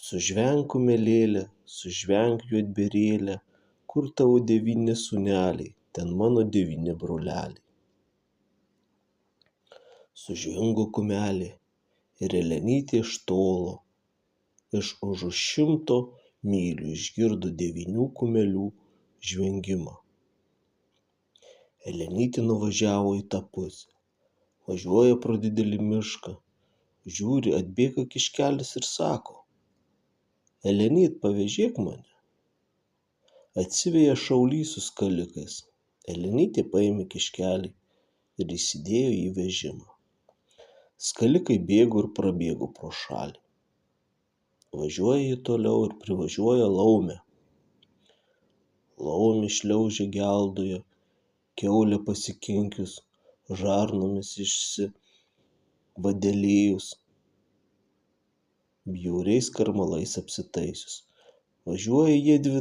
Sužvenk kumelėle, sužvenk juodbėrėle, kur tavo 9 sūneliai, ten mano 9 broleliai. Sužvingo kumelė ir Elenytė iš tolo, iš už 100 mylių išgirdo 9 kumelių žvengimą. Elenytė nuvažiavo į tą pusę, važiuoja pro didelį mišką, žiūri, atbėga kiškelis ir sako: Elenyt, pavėžėk mane. Atsiveja šaulys su skalikais. Elenytė paėmė kiškelį ir įsidėjo į vežimą. Skalikai bėgo ir prabėgo pro šalį. Važiuoja jį toliau ir privažiuoja laumę. Laumė šliaužia geldoje, kiaulė pasikinkius, žarnomis išsivadelėjus, bjauriais karmalais apsitaisius. Važiuoja jiedvi